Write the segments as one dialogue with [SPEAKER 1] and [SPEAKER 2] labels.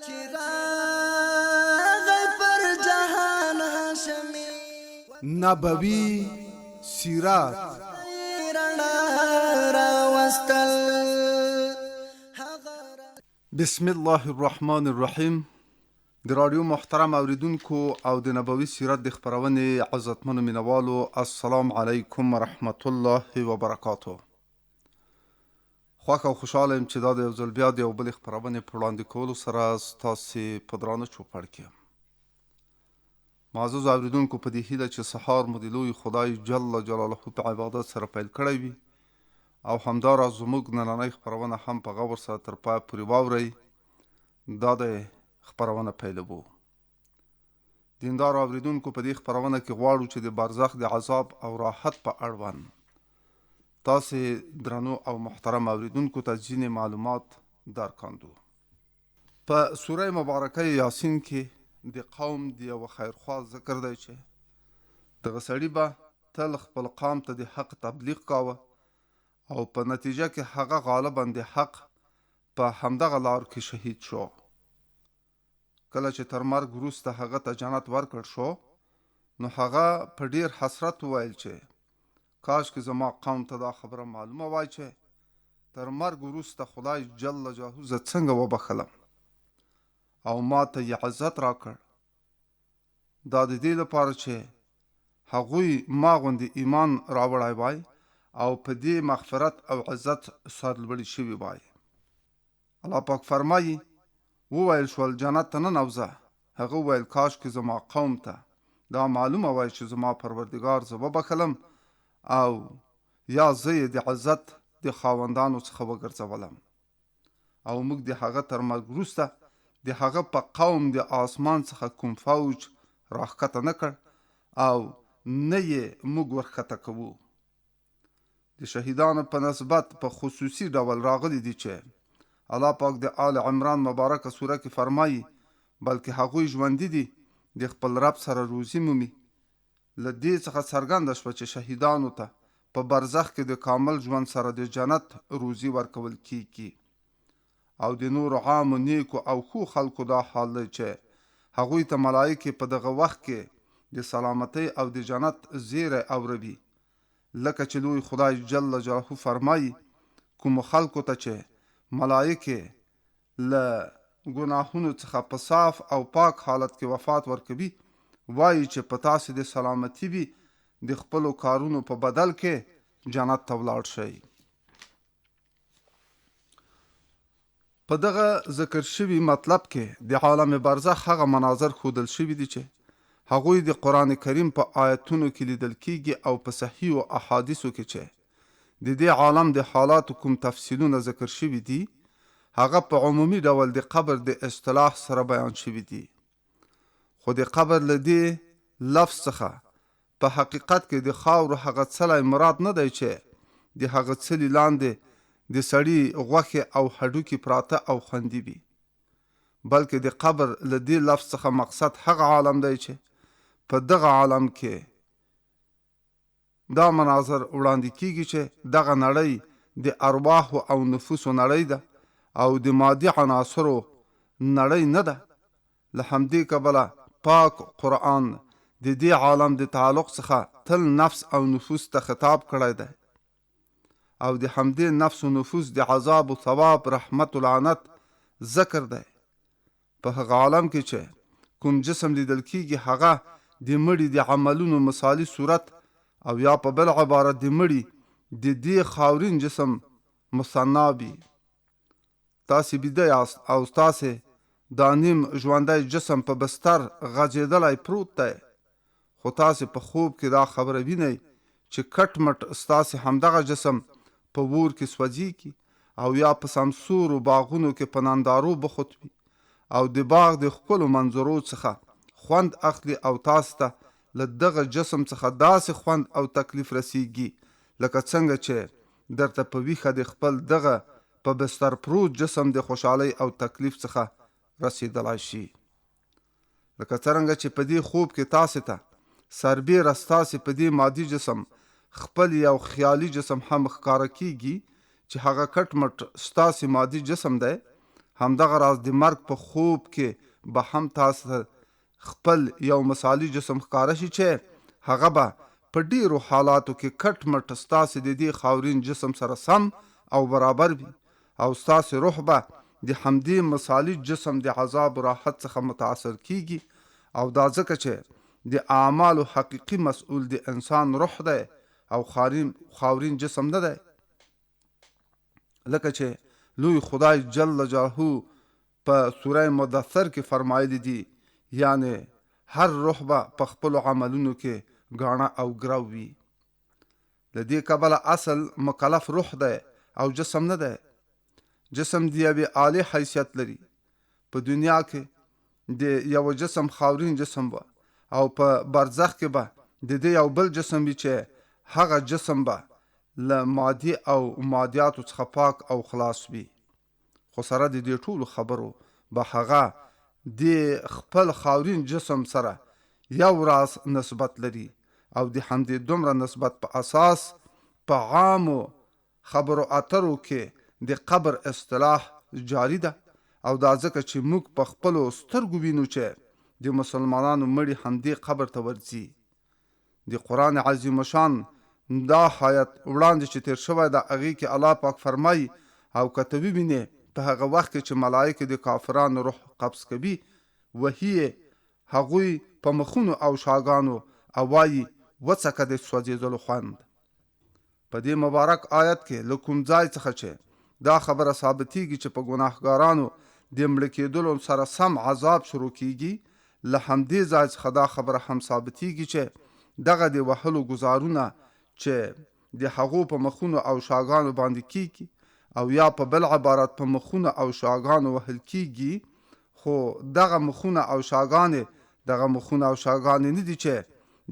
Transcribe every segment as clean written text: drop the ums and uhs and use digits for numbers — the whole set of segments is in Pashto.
[SPEAKER 1] چې راغی پر جهان هاشمي
[SPEAKER 2] نبوي سیرات
[SPEAKER 1] رڼا راوستل.
[SPEAKER 2] بسم الله الرحمن الرحیم. د رادیو محترم اوریدونکو او د نبوي سیرت د خپرونې عزتمنو مینوالو، السلام علیکم ورحمت الله وبرکاته. خوښ او خوشحاله یم چې دا د یو ځل بیا د یو بلې خپرونې په وړاندې کولو سره ستاسې په درانه چوپړ کې یم. معزز اوریدونکو، په دې هیله چې سهار مو د لوی خدای جل جلاله په عبادت سره پیل کړی وي او همداراز زموږ نننۍ خپرونه هم په غور سره تر پایه پورې واورئ. دا د خپرونه پیلوو. دیندار اوریدونکو، په دې خپرونه کې غواړو چې د برزخ د عذاب او راحت په اړوند تاسې درنو او محترم اوریدونکو ته ځینې معلومات درکاندو. په سوره مبارکه یاسین کې د قوم د یو خیرخوا ذکر دی چې دغه سړي به تل خپل قوم ته د حق تبلیغ کاوه او په نتیجه کې هغه غالبا د حق په همدغه لار کې شهید شو. کله چې تر مرګ وروسته هغه ته جنت ورکړ شو، نو هغه په ډیر حسرت وویل چې کاش که زما قوم ته دا خبره معلومه وای چې تر مرګ وروسته خدای جل جلاله زه څنګه وبخلم او ما ته یې عزت راکړ. دا د دې لپاره چې هغوی ما غوندې ایمان راوړی وای او په دې مغفرت او عزت سرلوړي شوي وای. الله پاک فرمایي وویل شول جنت ته ننوځه. هغه وویل کاش که زما قوم ته دا معلومه وای چې زما پروردګار زه وبخلم او یا زه یې د عزت د خاوندانو څخه وګرځولم. او موږ د هغه تر مرګ وروسته د هغه په قوم د آسمان څخه کوم فوج راښکته نه کړ او نه یې موږ ورښکته کوو. د شهیدانو په نسبت په خصوصي ډول راغلی دي چې الله پاک د آل عمران مبارکه سوره کې فرمایي بلکې هغوی ژوندي دي د خپل رب سره روزي مومي. له دې څخه څرګنده شوه چې شهیدانو ته په برزخ کې د کامل ژوند سره د جنت روزي ورکول کیږي. او د نورو عامو نیکو او ښو خلکو دا حال دی چې هغوی ته ملایکې په دغه وخت کې د سلامتۍ او د جنت زیری اوروي. لکه چې لوی خدای جل جلاله فرمایي کومو خلکو ته چې ملایکې له ګناهونو څخه په صاف او پاک حالت کې وفات ورکوي، وایي چې په تاسې د سلامتي وي، د خپلو کارونو په بدل کې جنت ته ولاړ شئ. په دغه ذکر شوي مطلب کې د عالم برزخ هغه مناظر ښودل شوي دي چې هغوی د قرآن کریم په آیتونو کې لیدل کیږي او په صحیحو احادیثو کې چې د دې عالم د حالاتو کوم تفصیلونه ذکر شوي دي هغه په عمومي ډول د قبر د اصطلاح سره بیان شوي دي. خو د قبر له دې لفظ څخه په حقیقت کې د خاورو هغه څلی مراد نه دی چې د هغه څلي لاندې د سړي غوښې او هډوکي پراته او خوندي وي، بلکې د قبر له دې لفظ څخه مقصد هغه عالم دی چې په دغه عالم کې دا مناظر وړاندې کیږي چې دغه نړۍ د ارواحو او نفوسو نړۍ ده او د مادي عناصرو نړۍ نه ده. له همدې کبله پاک قرآن د دې عالم د تعلق څخه تل نفس او نفوس ته خطاب کړی دی او د همدې نفس و نفوس د عذاب و ثواب، رحمت و لعنت ذکر دی. په هغه عالم کې چې کوم جسم لیدل کیږي هغه د مړي د عملونو مثالي صورت او یا په بل عبارت د مړي د دې خاورین جسم مثنا وي. تاسې بیده یاست او ستاسې دا نیم ژوندی جسم په بستر غځېدلی پروت دی، خو تاسې په خوب کې دا خبره وینئ چې کټ مټ ستاسې همدغه جسم په اور کې سوځېږي او یا په سمسورو باغونو کې په نندارو بخت وي او د باغ د ښکلو منظرو څخه خوند اخلي او تاسو ته له دغه جسم څخه داسې خوند او تکلیف رسیږي لکه څنګه چې درته په ویښه د خپل دغه په بستر پروت جسم د خوشحالۍ او تکلیف څخه رسیدلای شي. لکه څرنګه چې په دې خوب کې تاسو ته سربیره ستاسې په دې مادي جسم خپل یو خیالي جسم هم ښکاره کیږي چې هغه کټ مټ ستاسې مادي جسم دی، همدغه راز د مرګ په خوب کې به هم تاسو خپل یو مثالي جسم ښکاره شي چې هغه به په ډیرو حالاتو کې کټ مټ ستاسو د دې خاورین جسم سره سم او برابر وي او ستاسو روح به د همدې مثالي جسم د عذاب او راحت څخه متاثر کیږي او دا ځکه چې د اعمالو حقیقي مسؤل د انسان روح دی او خاورین جسم نه دی. لکه چې لوی خدای جل جلاله په سوره مدثر کې فرمایلی دي، یعنی هر روح به په خپل عملونو کې غاڼه او ګرو وي. لدې کبله اصل مکلف روح دی او جسم نه دی. جسم دی یوې عالی حیثیت لري. په دنیا کې د یو جسم خاورین جسم به او په برزخ کې به د دې یو بل جسم وي چې هغه جسم به له مادي او مادیاتو څخه پاک او خلاص وي. خو سره د دې ټولو خبرو به هغه د خپل خاورین جسم سره یو راز نسبت لري او د همدې دومره نسبت په اساس په عامو خبرو اترو کې د قبر اصطلاح جاری ده او دا ځکه چې موږ په خپلو سترګو وینو چې د مسلمانانو مړي همدې قبر ته ورځي. د قرآن عظیم شان دا آیت وړاندې چې تیر شوی د هغې کې الله پاک فرمایي او که ووینې په هغه وخت کې چې ملایکې د کافرانو روح قبض کوي وهي هغوی په مخونو او شاګانو او وایي وڅکه د سوځېدلو خوند. په دې مبارک آیت کې له کوم ځای څخه چې دا خبره ثابتېږي چې په ګناهګارانو د مړه کېدلو سره سم عذاب شروع کیږي، له همدې ځای څخه دا خبره هم ثابتېږي چې دغه د وهلو ګزارونه چې د هغو په مخونو او شاګانو باندې کیږي او یا په بل عبارت په مخونو او شاګانو وهل کیږي، خو دغه مخونه او شاګانې نه دي چې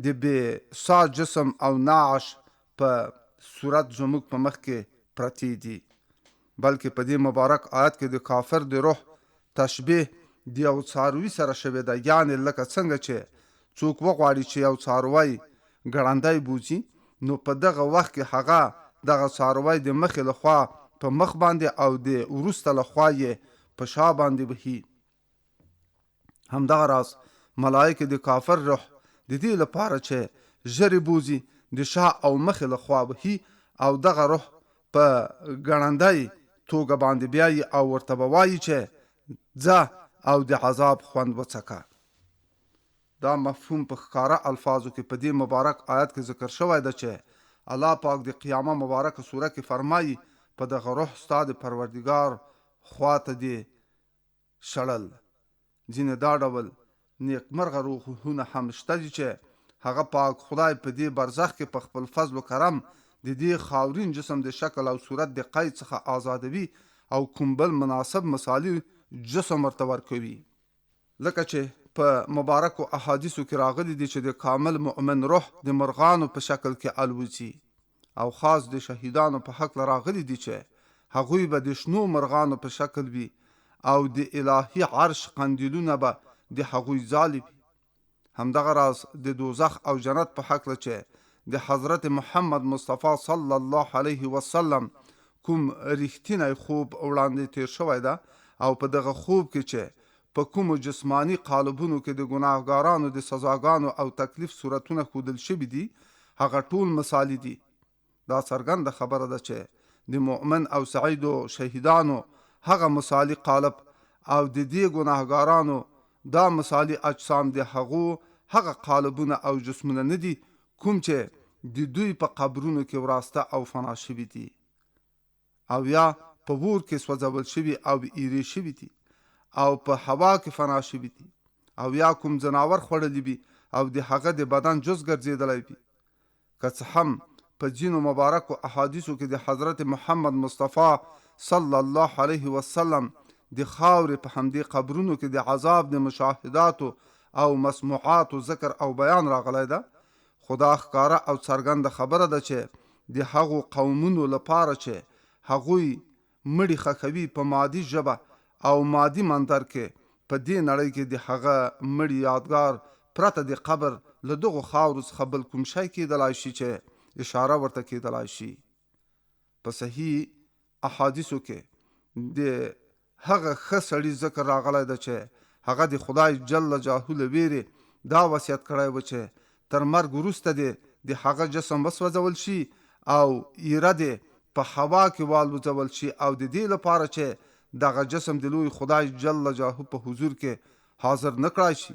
[SPEAKER 2] د بې سا جسم او نعش په صورت زموږ په مخ کې پرتی دي، بلکې په دې مبارک آیت کې د کافر د روح تشبیه د یو څاروي سره شوی ده. یعنی لکه څنګه چې څوک وغواړي چې یو څاروی ګړندی بوځي، نو په دغه وخت کې هغه دغه څاروی د مخې لخوا په مخ باندې او د وروسته لخوا یې په شا باندې وهي. همدغه راز ملایکې د کافر روح د دې لپاره چې ژرې بوځي د شا او مخې لخوا وهي او دغه روح په ګړندی توګه باندې بیایي او ورته به وایي چې ځه او د عذاب خوند وڅکه. دا مفهوم په ښکاره الفاظو کې په دې مبارک آیت کې ذکر شوی ده چې الله پاک د قیامه مبارکه سوره کې فرمایي په دغه روح ستا د پروردګار خواته دې شړل. ځینې دا ډول نیکمرغه روحونه هم شته دي چې هغه پاک خدای په دې برزخ کې په خپل فضل و کرم د دې خاورین جسم د شکل او صورت د قید څخه آزادوي او کوم بل مناسب مثالي جسم ورته ورکوي. لکه چې په مبارکو احادیثو کې راغلي دي چې د کامل مؤمن روح د مرغانو په شکل کې الوزي او خاص د شهیدانو په حق راغلي دي چې هغوی به د شنو مرغانو په شکل وي او د الهي عرش قندیلونه به د هغوی ځالي وي. همدغه راز د دوزخ او جنت په حق چې د حضرت محمد مصطفی صلی الله علیه وسلم کوم رښتینی خوب وړاندې تیر شوی ده او په دغه خوب کې چې په کومو جسمانی قالبونو کې د ګناهګارانو د سزاګانو او تکلیف صورتونه ښودل شوي دي، هغه ټول مثالي دي. دا څرګنده خبره ده چې د مؤمن او سعیدو شهیدانو هغه مثالي قالب او د دې ګناهګارانو دا مثالي اجسام د هغه قالبونه او جسمونه نه دي کوم چې د دوی په قبرونو کې وراسته او فنا شوي دي او یا په اور کې سوځول شوي او ایرې شوي دي او په هوا کې فنا شوي دي او یا کوم ځناور خوړلی وي او د هغه د بدن جز ګرځېدلی وي. که څه هم په ځینو مبارکو احادیثو کې د حضرت محمد مصطفی صلی الله علیه وسلم د خاورې په همدې قبرونو کې د عذاب د مشاهداتو او مسموعاتو ذکر او بیان راغلی ده، خدا ښکاره او څرګنده خبره ده چې د هغو قومونو لپاره چې هغوی مړي ښخوي په مادي ژبه او مادي منظر کې، په دې نړۍ کې د هغه مړي یادګار پرته د قبر له دغو خاورو څخه بل کوم شی کېدلی شي چې اشاره ورته کېدلی شي. په صحیح احادیثو کې د هغه ښه سړي ذکر راغلی ده چې هغه د خدای جل جلاله له ویرې دا وصیت کړی و چې تر مرګ وروسته د هغه جسم وسوځول شي او ایره دې په هوا کې والوځول شي او د دې لپاره چې دغه جسم د لوی خدای جل جلاله په حضور کې حاضر نه کړای شي.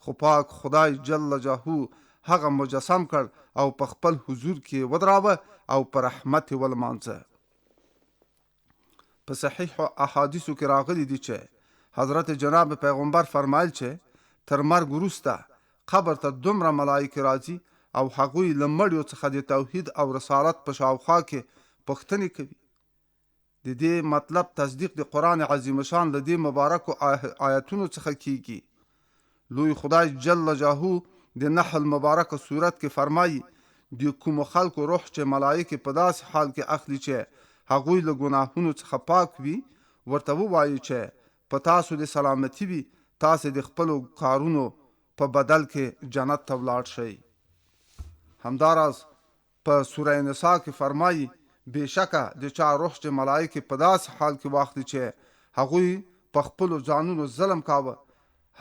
[SPEAKER 2] خو پاک خدای جل جلاله هغه مجسم کړ او په خپل حضور کې ودراوه او په رحمت ولمانځه. په صحیح احادیثو کې راغلي دي چې حضرت جناب پیغمبر فرمایل چې تر مرګ وروسته قبر ته دومره ملائکه راځي او هغوی له مړیو څخه د توحید او رسالت په شاوخوا کې پوښتنې کوي. د دې مطلب تصدیق د قرآن عظیم شان له دې مبارکو آیتونو څخه کیږي. لوی خدای جل جلاله د نحل مبارکه صورت کې فرمایي د کوم خلکو روح چې ملائکه په داسې حال کې اخلي چې هغوی له ګناهونو څخه پاک وي ورته ووایي چې په تاسو د سلامتی وي، تاسو د خپلو کارونو په بدل کې جنت ته ولاړ شئ. همداراز په سوره نساء کې فرمایي بېشکه د چا روح چې ملائکه په داسې حال کې واخلي چې هغوی په خپلو ځانونو ظلم کاوه،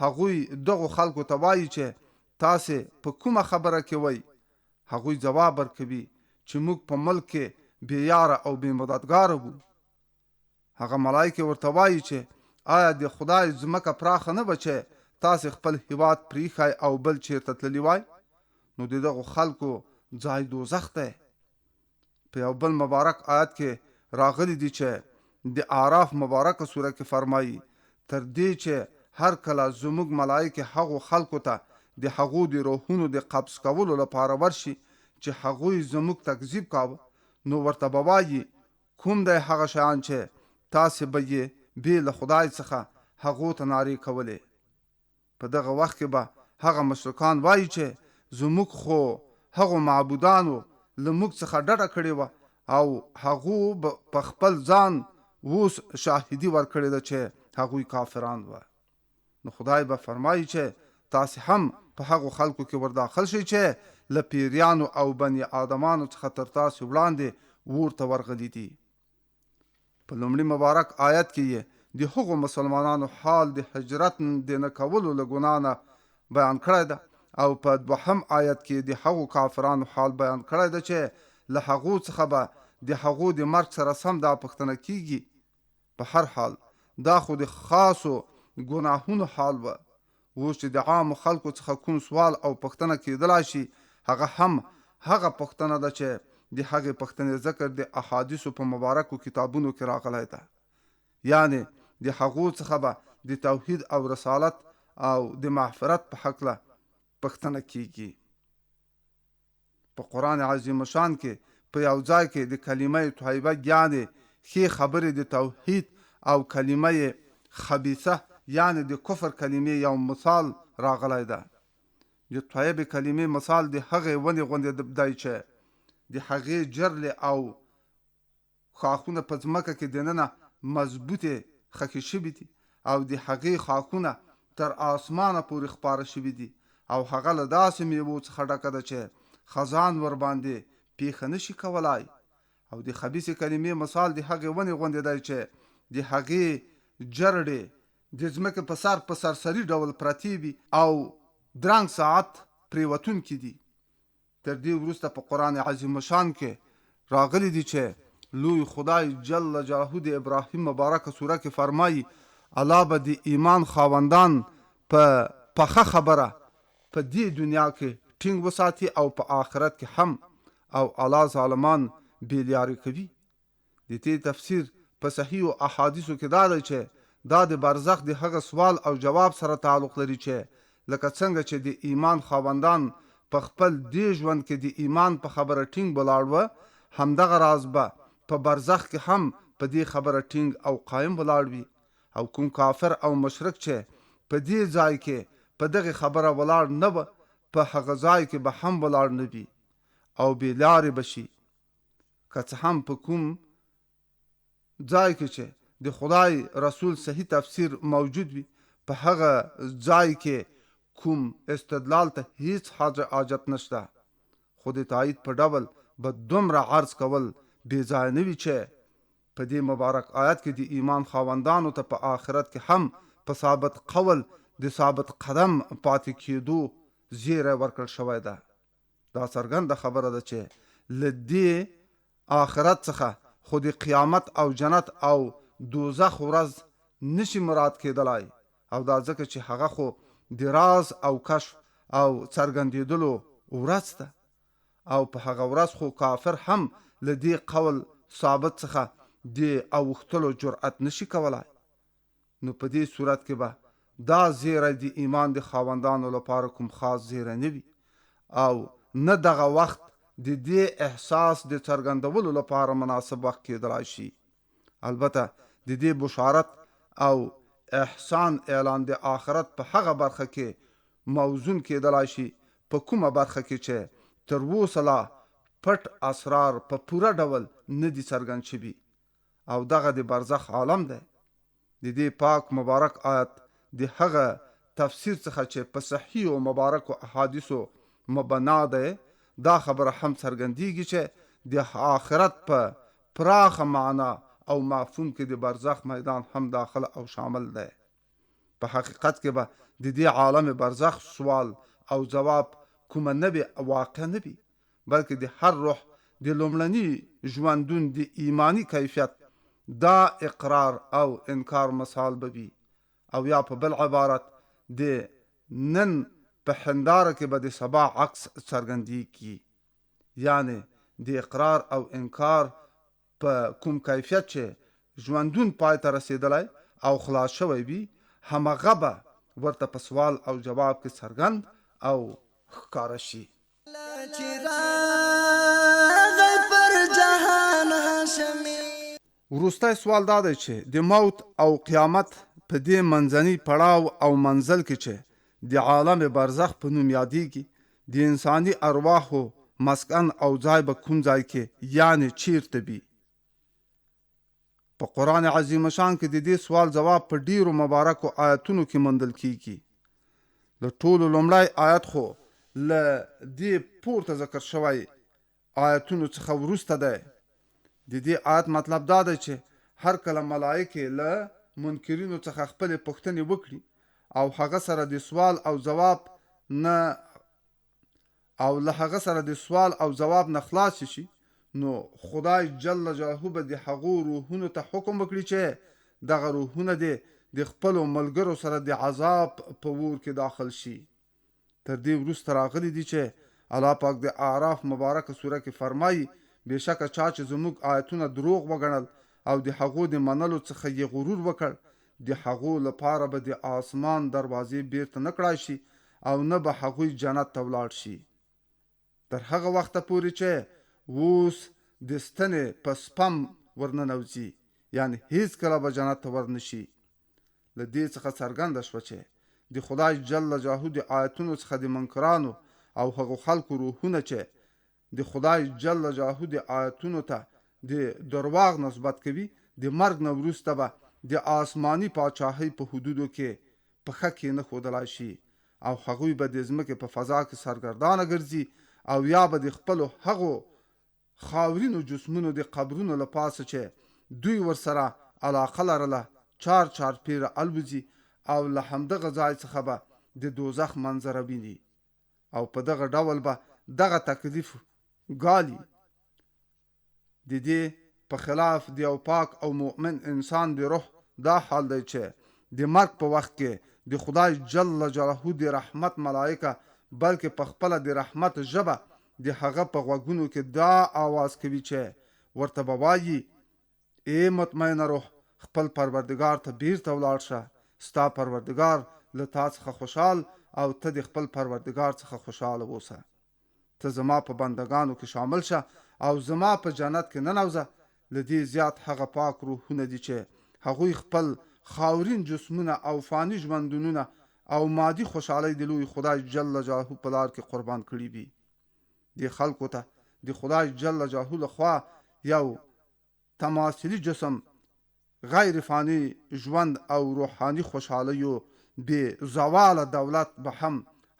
[SPEAKER 2] هغوی دغو خلکو ته وایي چې تاسې په کومه خبره کې وئ. هغوی ځواب ورکوي چې موږ په ملک کې بې یاره او بې مددګاره وو. هغه ملائکه ورته وایي چې آیا د خدای ځمکه پراخه نه به چې تاسې خپل هیواد پریښی او بل چیرته تللی وای؟ نو د دغو خلکو ځای دوزخ دی. په یو بل مبارک آیت کې راغلی دي چې د اعراف مبارکه سوره کې فرمایي تر دې چې هر کله زموږ ملائکه هغو خلکو ته د هغو د روحونو د قبض کولو لپاره ورشي چې هغوی زموږ تکذیب کاوه، نو ورته به وایي کوم دی هغه شیان چې تاسې به یې بې له خدای څخه هغو ته نارې کولې. په دغه وخت کې به هغه مشرکان وایي چې زموږ خو هغو معبودانو له موږ څخه ډډه کړې وه او هغو په خپل ځان اوس شاهدي ورکړې ده چې هغوی کافران وه. نو خدای به فرمایي چې تاسې هم په هغو خلکو کې ورداخل شئ چې له پیریانو او بني آدمانو څخه تر تاسې وړاندې اور ته ورغلي دي. په لومړي مبارک آیت کې یې د هغو مسلمانانو حال د هجرت د نه کولو له ګناه نه بیان کړی ده او په دوهم آیت کې د هغو کافرانو حال بیان کړی ده چې له هغو څخه به د هغو د مرګ سره سم دا پوښتنه کیږي. په هر حال دا خو د خاصو ګناهونو حال و. اوس چې د عامو خلکو څخه کوم سوال او پوښتنه کیدلای شي هغه هم هغه پوښتنه ده چې د هغې پوښتنې ذکر د احادیثو په مبارکو کتابونو کې راغلی ده. یعنی د هغو څخه به د توحید او رسالت او د مغفرت په هکله پوښتنه کیږي. په قرآن عظیم شان کې په یو ځای کې د کلمه طیبه یعنی ښې خبرې د توحید او کلمه خبیثه یعنی د کفر کلمې یو مثال راغلی ده. د طیبې کلمې مثال د هغې ونې غوندې دی چې د هغې جرلې او خاښونه په ځمکه کې دننه مضبوطې خښې شوي دي او د هغې خاښونه تر آسمانه پورې خپاره شوي دي او هغه له داسې میوو څخه ډکه ده چې خزان ورباندې پیښه نشي کولای. او د خبیثې کلمې مثال د هغې ونې غوندې دی چې د هغې جرړې د ځمکې په سر په سرسري ډول پرتې وي او درنګ ساعت پرېوتونکي دي. تر دې وروسته په قرآن عظیم شان کې راغلی دي چې لوی خدای جل جلاله د ابراهیم مبارکه سوره کې فرمایي الله به د ایمان خاوندان په پخه خبره په دې دنیا کې ټینګ وساتي او په آخرت کې هم او الله ظالمان بیلیاري کوي. د دې تفسیر په صحیح احادیثو کې دا دی چې دا د برزخ د هغه سوال او جواب سره تعلق لري چې لکه څنګه چې د ایمان خاوندان په خپل دې ژوند کې د ایمان په خبره ټینګ ولاړ وه، همدغه راز به په برزخ کې هم په دې خبره ټینګ او قایم ولاړ وي. او کوم کافر او مشرک چې په دې ځای کې په دغه خبره ولاړ نه و په هغه ځای کې به هم ولاړ نه وي او بې لارې به شي. که څه هم په کوم ځای کې چې د خدای رسول صحیح تفسیر موجود وي په هغه ځای کې کوم استدلال ته هیڅ حاجت نشته، خو د تایید په ډول به دومره عرض کول بې ځای نه وي چې په دې مبارک آیت کې د ایمان خاوندانو ته په آخرت کې هم په ثابت قول د ثابت قدم پاتې کېدو زیری ورکړل شوی ده. دا څرګنده خبره ده چې له دې آخرت څخه خو د قیامت او جنت او دوزخ ورځ نشي مراد کېدلای، او دا ځکه چې هغه خو د راز او کشف او څرګندېدلو ورځ ده، او په هغه ورځ خو کافر هم له دې قول ثابت څخه د اوښتلو جرأت نشي کولای. نو په دې صورت کې به دا زیری د ایمان د خاوندانو لپاره کوم خاص زیری نه وي، او نه دغه وخت د دې احساس د څرګندولو لپاره مناسب وخت کېدلای شي. البته د دې بشارت او احسان اعلان د آخرت په هغه برخه کې موزون کېدلای شي په کومه برخه کې چې تر اوسه لا پټ اسرار په پوره ډول نه دي څرګند شوي، او دغه د برزخ عالم دی. د دې پاک مبارک آیت د هغه تفسیر څخه چې په صحیح او مبارکو احادیثو مبنا ده، دا خبره هم څرګندېږي چې د آخرت په پراخه معنا او مفهوم کې د برزخ میدان هم داخل او شامل دی. په حقیقت کې به د دې عالم برزخ سوال او جواب کومه نوې واقع نه وي، بلکې د هر روح د لومړني ژوندون د ایمانی کیفیت دا اقرار او انکار مثال به وي، او یا په بل عبارت د نن په هنداره کې به د سبا عکس څرګندېږي. یعنی د اقرار او انکار په کوم کیفیت چې ژوندون پای ته رسېدلی او خلاص شوی وي، همغه به ورته په سوال او جواب کې څرګند او ښکاره شي. وروستی سوال دا دی چې د موت او قیامت په دې منځني پړاو او منزل کې چې د عالم برزخ په نوم یادېږي، د انساني ارواحو مسکن او ځای به کوم ځای کې، یعنی چیرته وي؟ په قرآن عظیم شان کې د دې سوال جواب په ډیرو مبارکو آیتونو کې موندل کیږي. له ټولو لومړی آیت خو له دې پورته ذکر شوی آیتونو څخه وروسته دی. د دې آیت مطلب دا دی چې هر کله ملائکې له منکرینو څخه خپلې پوښتنې وکړي او هغه سره د سوال او جواب نه او له هغه سره د سوال او جواب نه خلاص شي، نو خدای جل جلاله به د هغو روحونو ته حکم وکړي چې دغه روحونه د خپلو ملګرو سره د عذاب په اور کې داخل شي. تر دې وروسته راغلی دي چې الله پاک د اعراف مبارکه سوره کې فرمایي بېشکه چا چې زموږ آیتونه دروغ وګڼل او د هغو د منلو څخه یې غرور وکړ، د هغو لپاره به د آسمان دروازې بیرته نه کړای شي او نه به هغوی جنت ته ولاړ شي، تر هغه وخته پورې چې اوس د ستنې په سپم ورننوځي، یعنی هیڅ کله به جنت ته ورنشي. له دې څخه څرګنده شوه چې د خدای جل جلاله د آیتونو څخه د منکرانو او هغو خلکو روحونه چې د خدای جل جلاله د آیتونو ته د درواغ نسبت کوي، د مرګ نه وروسته به د آسماني پاچاهۍ په حدودو کې پښه کېنښودلی شي، او هغوی به د ځمکې په فضا کې سرګردانه ګرځي، او یا به د خپلو هغو خاورینو جسمونو د قبرونو له پاسه چې دوی ورسره علاقه لرله چار چار پیره الوځي، او له همدغه ځای څخه به د دوزخ منظره ویني، او په دغه ډول به دغه تکلیف ګالي. د دې په خلاف د یو پاک او مؤمن انسان د روح دا حال دی چې د مرګ په وخت کې د خدای جل جلاله د رحمت ملائکه بلکې په خپله د رحمت ژبه د هغه په غوږونو کې دا آواز کوي چې ورته به وایي ای مطمئنه روح خپل پروردګار ته بیرته ولاړ شه، ستا پروردګار له تا څخه خوشحال او ته د خپل پروردګار څخه خوشحاله اوسه. ته زما په بندگانو کې شامل شه او زما په جنت کې ننوځه. له دې زیات هغه پاک روحونه دي چې هغوی خپل خاورین جسمونه او فانی ژوندونونه او مادي خوشحالۍ د لوی خدای جل جلاله په لار کې قربان کړي وي. دې خلکو ته د خدای جل جلاله لخوا یو تماثلي جسم، غیر فانی ژوند او روحاني خوشحالیو بې زواله دولت به هم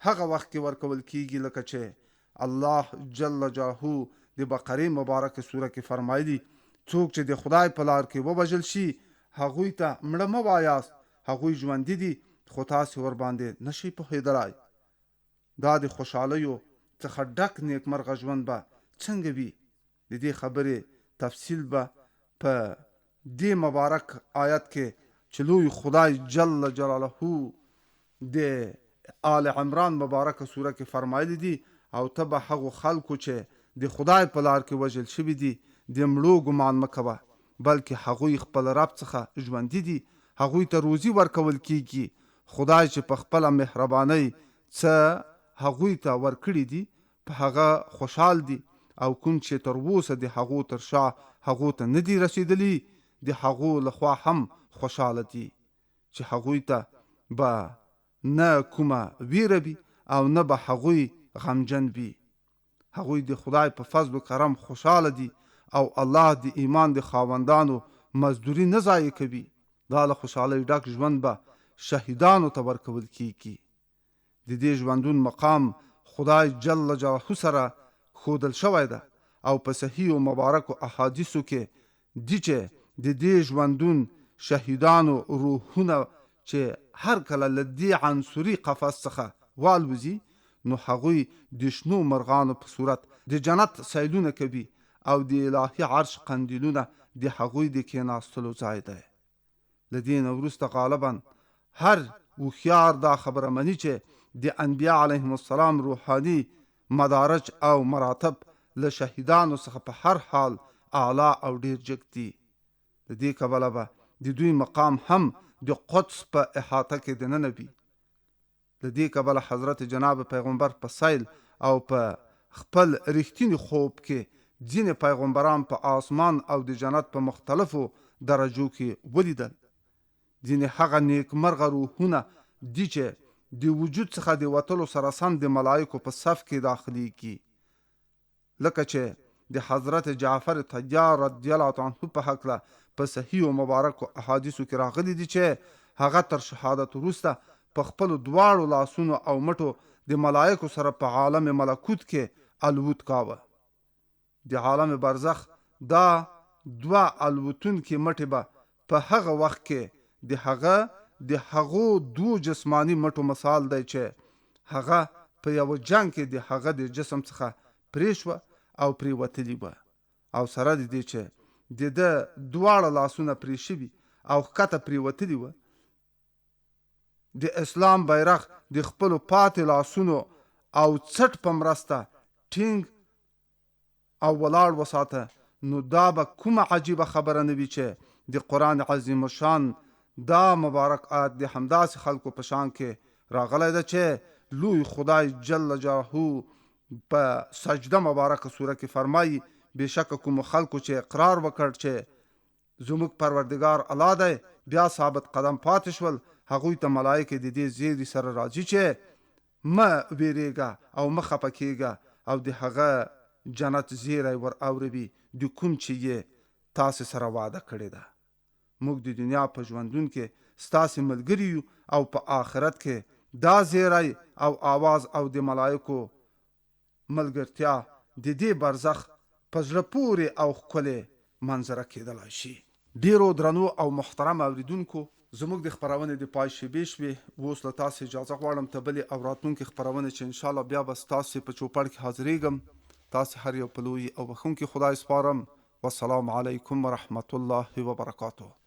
[SPEAKER 2] هغه وخت کې ورکول کیږي لکه چې الله جل جلاله د بقرې مبارکه سوره کې فرمایلی څوک چې د خدای په لار کې ووژل شي هغوی ته مړه مه وایاست، هغوی ژوندي دي خو تاسې ورباندې نشئ پوهېدلی. دا د خوشحالیو څخه ډک نیکمرغه ژوند به څنګه وي؟ د دې خبرې تفصیل به په دې مبارک آیت کې چې لوی خدای جل جلاله د آل عمران مبارکه سوره کې فرمایلی دي، او ته به هغو خلکو چې د خدای په لار کې وژل شوي دي د مړو ګمان مه کوه، بلکې هغوی خپل رب څخه ژوندي دي، هغوی ته روزي ورکول کیږي. خدای چې په خپله مهربانۍ څه هغوی ته ورکړي دي په هغه خوشحال دي، او کوم چې تر اوسه د هغو تر شا هغو ته نه دي رسېدلي د هغو لخوا هم خوشحاله دي چې هغوی ته به نه کومه ویره وي او نه به هغوی غمجن وي. هغوی د خدای په فضل و کرم خوشحاله دي او الله د ایمان د خاوندانو مزدوري نه ضایع کوي. دا له خوشحالۍ ډک ژوند به شهیدانو ته ورکول کیږي. د دې ژوندون مقام خدای جل جلاله سره ښودل شوی ده، او په صحیح او مبارکو احادیثو کې دي چې د دې ژوندون شهیدانو روحونه چې هر کله له دې عنصري قفس څخه والوزي نو هغوی د شنو مرغانو په صورت د جنت سیلونه کوي، او د الهي عرش قندیلونه د هغوی د کېناستلو ځای دی. له دې نه وروسته غالبا هر هوښیار دا خبره مني چې د انبیا علیهم السلام روحاني مدارج او مراتب له شهیدانو څخه په هر حال اعلی او ډیر جګ دي. د دې کبله به د دوی مقام هم د قدس په احاطه کې دننه وي. د دې کبله حضرت جناب پیغمبر په سیل او په خپل رښتینی خوب کې ځینې پیغمبران په آسمان او د جنت په مختلفو درجو کې ولیدل. ځینې هغه نیکمرغه روحونه دي چې د وجود څخه د وتلو سره سم د ملایکو په صف کې داخليږي، لکه چې د حضرت جعفر طیار رضی الله عنه په هکله په صحیح او مبارکو احادیثو کې راغلي دي چې هغه تر شهادت وروسته په خپل دواړو لاسونو او مټو د ملایکو سره په عالم ملکوت کې الوت کاوه. د عالم برزخ دا دوه الوتونکي مټې به په هغه وخت کې د هغو دو جسمانی مټو مثال دی چې هغه په یو جنگ کې د هغه د جسم څخه پریشوه او پریوتلی وه، او سره د دې چې د دواړه لاسونه پرې شوي او ښکته پریوتلی وه، د اسلام بیرغ د خپلو پاتې لاسونو او څټ په مرسته ټینګ او ولاړ وساته، نو دا به کومه عجیبه خبره نه وي چې د قرآن عظیم الشان دا مبارک آیت د همداسې خلکو په شان کې راغلی ده چې لوی خدای جل جلاله په سجده مبارکه سوره کې فرمایي بېشکه کومو خلکو چې اقرار وکړ چې زموږ پروردګار الله دی بیا ثابت قدم پاتې شول، هغوی ته ملایکې د دې زیری سره راځي چې مه ویریږه او مه خفه کیږه او د هغه جنت زیری ور اوروي د کوم چې یې تاسې سره وعده کړې ده. موږ د دنیا په ژوندون کې ستاسې ملګري یو او په آخرت کې دا زیری او آواز او د ملایکو ملګرتیا د دې برزخ په زړه پورې او ښکلې منظره کېدلی شي. ډیرو درنو او محترم اوریدونکو، زموږ د خپرونې د پای شیبې شوې، اوس له تاسې اجازه غواړم ته بلې او راتلونکې خپرونې چې انشاءالله بیا به ستاسې په چوپړ کې حاضرېږم. تاسې هر یو په لوی او بخښونکي خدای سپارم. والسلام علیکم ورحمة الله وبرکاته.